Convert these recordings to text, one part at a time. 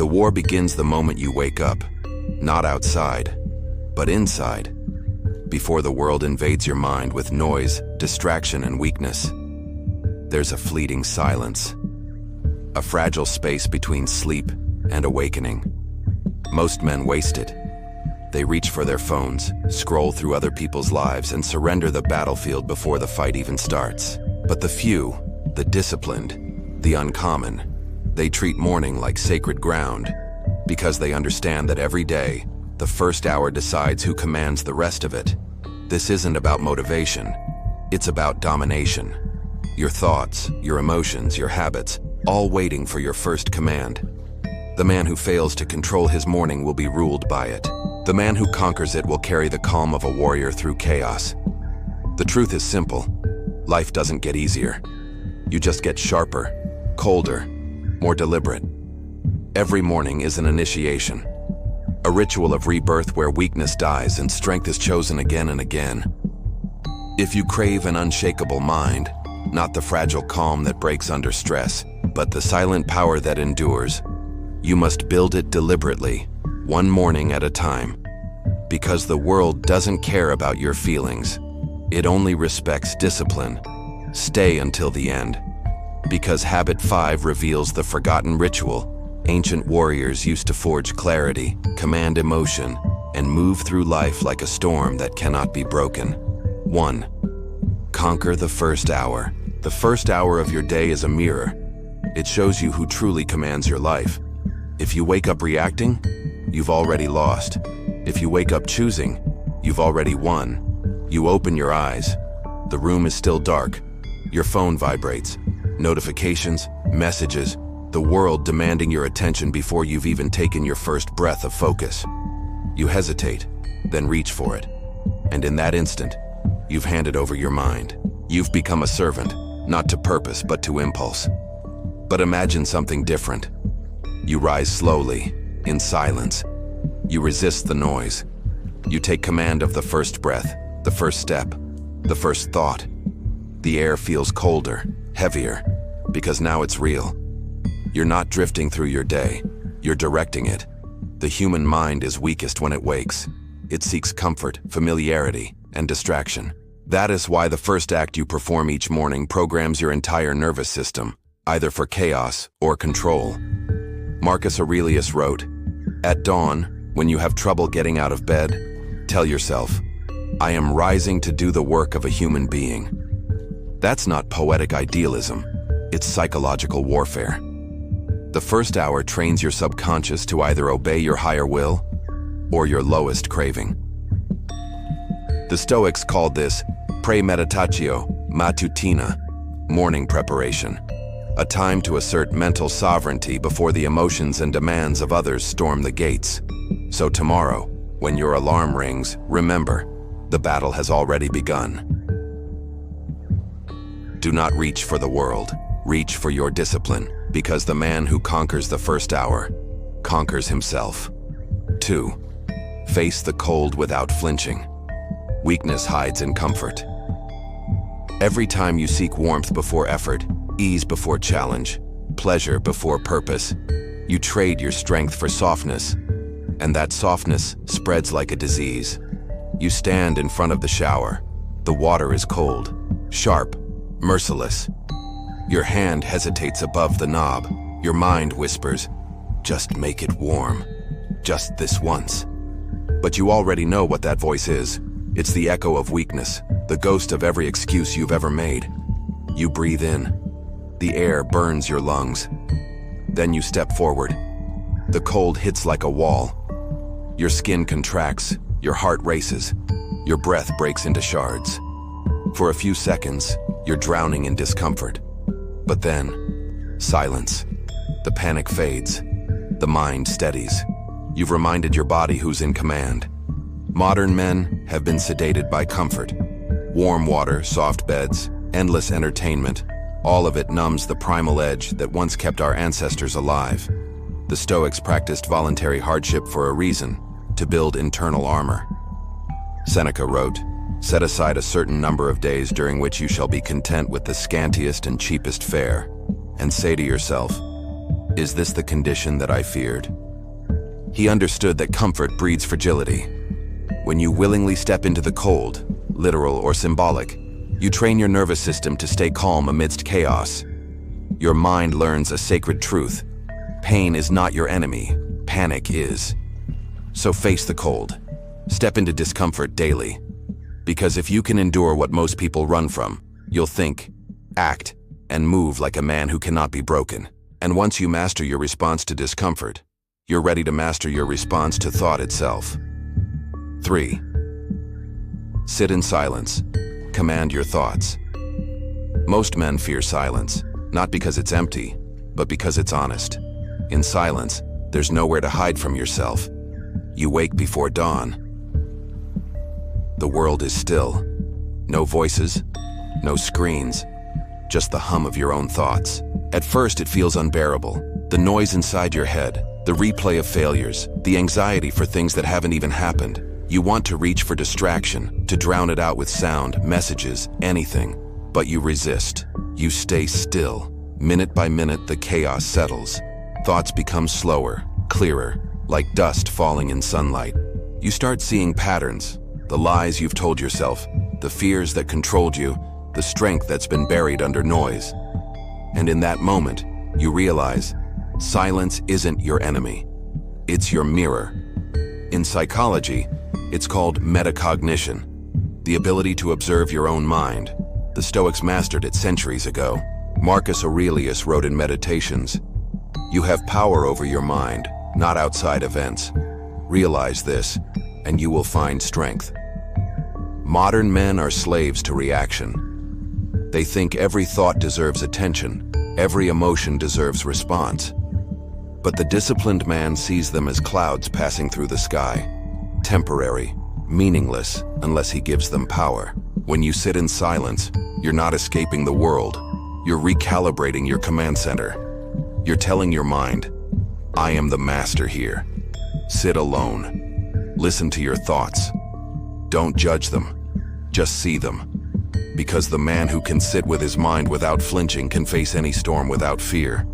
The war begins the moment you wake up, not outside, but inside, before the world invades your mind with noise, distraction, and weakness. There's a fleeting silence, a fragile space between sleep and awakening. Most men waste it. They reach for their phones, scroll through other people's lives, and surrender the battlefield before the fight even starts. But the few, the disciplined, the uncommon, they treat morning like sacred ground, because they understand that every day, the first hour decides who commands the rest of it. This isn't about motivation. It's about domination. Your thoughts, your emotions, your habits, all waiting for your first command. The man who fails to control his morning will be ruled by it. The man who conquers it will carry the calm of a warrior through chaos. The truth is simple. Life doesn't get easier. You just get sharper, colder, more deliberate. Every morning is an initiation, a ritual of rebirth where weakness dies and strength is chosen again and again. If you crave an unshakable mind, not the fragile calm that breaks under stress, but the silent power that endures, you must build it deliberately, one morning at a time. Because the world doesn't care about your feelings. It only respects discipline. Stay until the end. Because Habit 5 reveals the forgotten ritual. Ancient warriors used to forge clarity, command emotion, and move through life like a storm that cannot be broken. 1. Conquer the first hour. The first hour of your day is a mirror. It shows you who truly commands your life. If you wake up reacting, you've already lost. If you wake up choosing, you've already won. You open your eyes. The room is still dark. Your phone vibrates. Notifications, messages, the world demanding your attention before you've even taken your first breath of focus. You hesitate, then reach for it. And in that instant, you've handed over your mind. You've become a servant, not to purpose, but to impulse. But imagine something different. You rise slowly, in silence. You resist the noise. You take command of the first breath, the first step, the first thought. The air feels colder, heavier, because now it's real. You're not drifting through your day, you're directing it. The human mind is weakest when it wakes. It seeks comfort, familiarity, and distraction. That is why the first act you perform each morning programs your entire nervous system, either for chaos or control. Marcus Aurelius wrote, "At dawn, when you have trouble getting out of bed, tell yourself, 'I am rising to do the work of a human being.'" That's not poetic idealism, it's psychological warfare. The first hour trains your subconscious to either obey your higher will or your lowest craving. The Stoics called this premeditatio matutina, morning preparation, a time to assert mental sovereignty before the emotions and demands of others storm the gates. So tomorrow, when your alarm rings, remember, the battle has already begun. Do not reach for the world, reach for your discipline, because the man who conquers the first hour conquers himself. 2. Face the cold without flinching. Weakness hides in comfort. Every time you seek warmth before effort, ease before challenge, pleasure before purpose, you trade your strength for softness, and that softness spreads like a disease. You stand in front of the shower. The water is cold, sharp, merciless. Your hand hesitates above the knob. Your mind whispers, "Just make it warm. Just this once." But you already know what that voice is. It's the echo of weakness, the ghost of every excuse you've ever made. You breathe in. The air burns your lungs. Then you step forward. The cold hits like a wall. Your skin contracts, your heart races, your breath breaks into shards. For a few seconds, you're drowning in discomfort. But then, silence. The panic fades. The mind steadies. You've reminded your body who's in command. Modern men have been sedated by comfort. Warm water, soft beds, endless entertainment, all of it numbs the primal edge that once kept our ancestors alive. The Stoics practiced voluntary hardship for a reason, to build internal armor. Seneca wrote, "Set aside a certain number of days during which you shall be content with the scantiest and cheapest fare, and say to yourself, Is this the condition that I feared? He understood that comfort breeds fragility. When you willingly step into the cold, literal or symbolic, you train your nervous system to stay calm amidst chaos. Your mind learns a sacred truth. Pain is not your enemy, panic is. So face the cold. Step into discomfort daily. Because if you can endure what most people run from, you'll think, act, and move like a man who cannot be broken. And once you master your response to discomfort, you're ready to master your response to thought itself. 3. Sit in silence. Command your thoughts. Most men fear silence, not because it's empty, but because it's honest. In silence, there's nowhere to hide from yourself. You wake before dawn. The world is still. No voices, no screens, just the hum of your own thoughts. At first, it feels unbearable. The noise inside your head, the replay of failures, the anxiety for things that haven't even happened. You want to reach for distraction, to drown it out with sound, messages, anything. But you resist. You stay still. Minute by minute, the chaos settles. Thoughts become slower, clearer, like dust falling in sunlight. You start seeing patterns, the lies you've told yourself, the fears that controlled you, the strength that's been buried under noise. And in that moment, you realize silence isn't your enemy. It's your mirror. In psychology, it's called metacognition, the ability to observe your own mind. The Stoics mastered it centuries ago. Marcus Aurelius wrote in Meditations, "You have power over your mind, not outside events. Realize this, and you will find strength." Modern men are slaves to reaction. They think every thought deserves attention, every emotion deserves response. But the disciplined man sees them as clouds passing through the sky, temporary, meaningless, unless he gives them power. When you sit in silence, you're not escaping the world. You're recalibrating your command center. You're telling your mind, I am the master here. Sit alone. Listen to your thoughts. Don't judge them. Just see them. Because the man who can sit with his mind without flinching can face any storm without fear.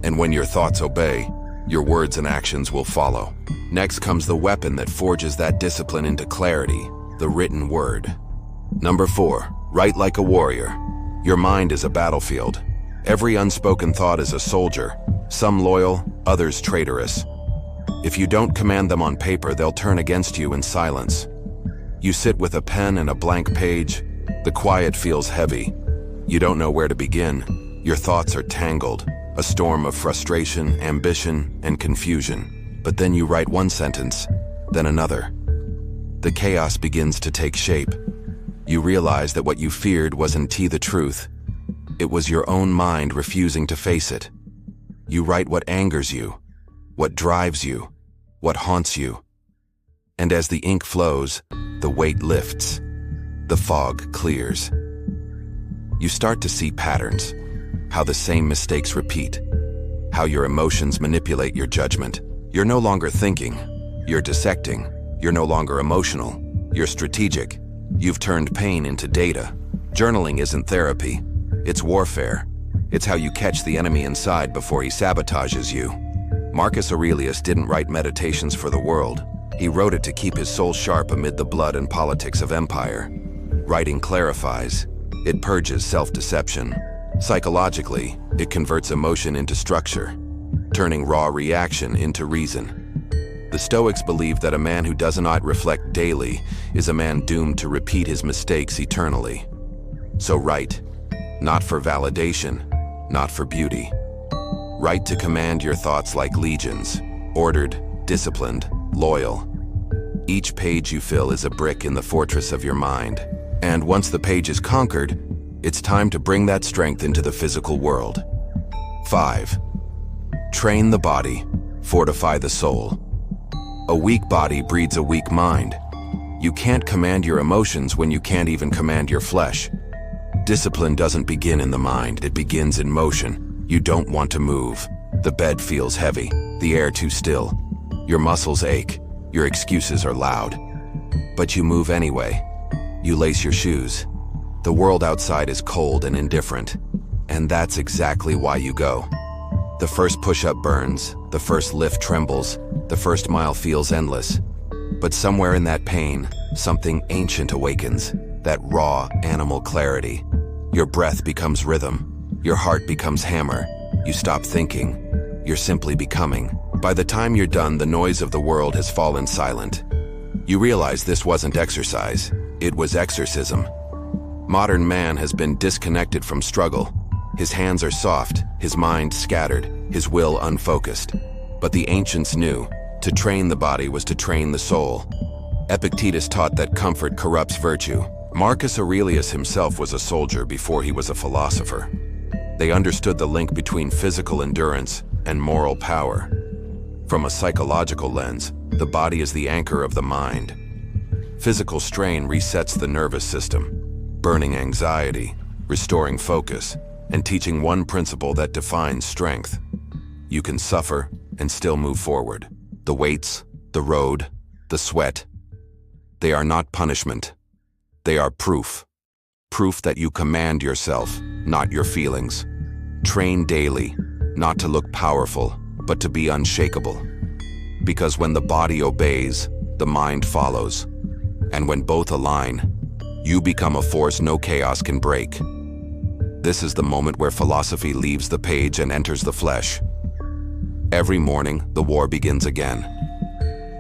And when your thoughts obey, your words and actions will follow. Next comes the weapon that forges that discipline into clarity, the written word. Number 4, write like a warrior. Your mind is a battlefield. Every unspoken thought is a soldier, some loyal, others traitorous. If you don't command them on paper, they'll turn against you in silence. You sit with a pen and a blank page. The quiet feels heavy. You don't know where to begin. Your thoughts are tangled, a storm of frustration, ambition, and confusion. But then you write one sentence, then another. The chaos begins to take shape. You realize that what you feared wasn't the truth. It was your own mind refusing to face it. You write what angers you, what drives you, what haunts you. And as the ink flows, the weight lifts. The fog clears. You start to see patterns, how the same mistakes repeat, how your emotions manipulate your judgment. You're no longer thinking, you're dissecting. You're no longer emotional, you're strategic. You've turned pain into data. Journaling isn't therapy, it's warfare. It's how you catch the enemy inside before he sabotages you. Marcus Aurelius didn't write Meditations for the world. He wrote it to keep his soul sharp amid the blood and politics of empire. Writing clarifies. It purges self-deception. Psychologically, it converts emotion into structure, turning raw reaction into reason. The Stoics believed that a man who does not reflect daily is a man doomed to repeat his mistakes eternally. So write, not for validation, not for beauty. Write to command your thoughts like legions, ordered, disciplined, loyal. Each page you fill is a brick in the fortress of your mind. And once the page is conquered, it's time to bring that strength into the physical world. 5. Train the body, fortify the soul. A weak body breeds a weak mind. You can't command your emotions when you can't even command your flesh. Discipline doesn't begin in the mind, it begins in motion. You don't want to move. The bed feels heavy, the air too still. Your muscles ache, your excuses are loud. But you move anyway. You lace your shoes. The world outside is cold and indifferent. And that's exactly why you go. The first push-up burns, the first lift trembles, the first mile feels endless. But somewhere in that pain, something ancient awakens, that raw animal clarity. Your breath becomes rhythm, your heart becomes hammer. You stop thinking, you're simply becoming. By the time you're done, the noise of the world has fallen silent. You realize this wasn't exercise, it was exorcism. Modern man has been disconnected from struggle. His hands are soft, his mind scattered, his will unfocused. But the ancients knew, to train the body was to train the soul. Epictetus taught that comfort corrupts virtue. Marcus Aurelius himself was a soldier before he was a philosopher. They understood the link between physical endurance and moral power. From a psychological lens, the body is the anchor of the mind. Physical strain resets the nervous system, burning anxiety, restoring focus, and teaching one principle that defines strength. You can suffer and still move forward. The weights, the road, the sweat, they are not punishment. They are proof. Proof that you command yourself, not your feelings. Train daily, not to look powerful, but to be unshakable. Because when the body obeys, the mind follows. And when both align, you become a force no chaos can break. This is the moment where philosophy leaves the page and enters the flesh. Every morning, the war begins again.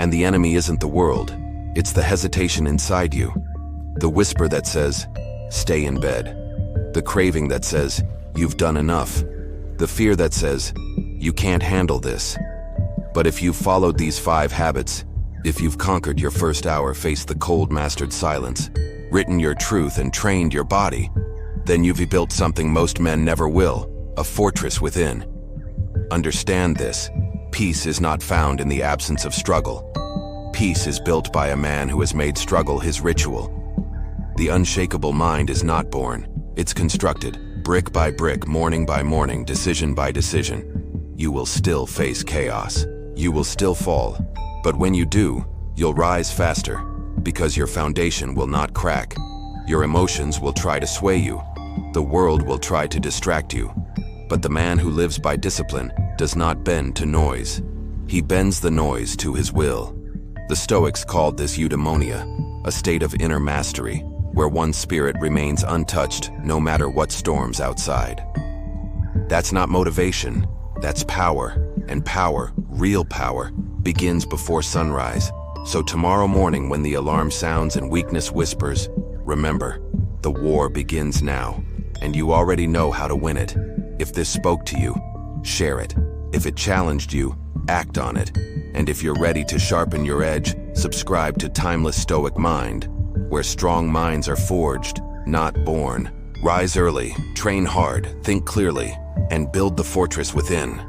And the enemy isn't the world, it's the hesitation inside you. The whisper that says, stay in bed. The craving that says, you've done enough. The fear that says, you can't handle this. But if you've followed these 5 habits, if you've conquered your first hour, faced the cold mastered silence, written your truth and trained your body, then you've built something most men never will, a fortress within. Understand this, peace is not found in the absence of struggle. Peace is built by a man who has made struggle his ritual. The unshakable mind is not born, it's constructed, brick by brick, morning by morning, decision by decision. You will still face chaos. You will still fall. But when you do, you'll rise faster, because your foundation will not crack. Your emotions will try to sway you. The world will try to distract you. But the man who lives by discipline does not bend to noise. He bends the noise to his will. The Stoics called this eudaimonia, a state of inner mastery, where one's spirit remains untouched no matter what storms outside. That's not motivation, that's power. And power, real power, begins before sunrise. So tomorrow morning when the alarm sounds and weakness whispers, remember, the war begins now, and you already know how to win it. If this spoke to you, share it. If it challenged you, act on it. And if you're ready to sharpen your edge, subscribe to Timeless Stoic Mind, where strong minds are forged, not born. Rise early, train hard, think clearly, and build the fortress within.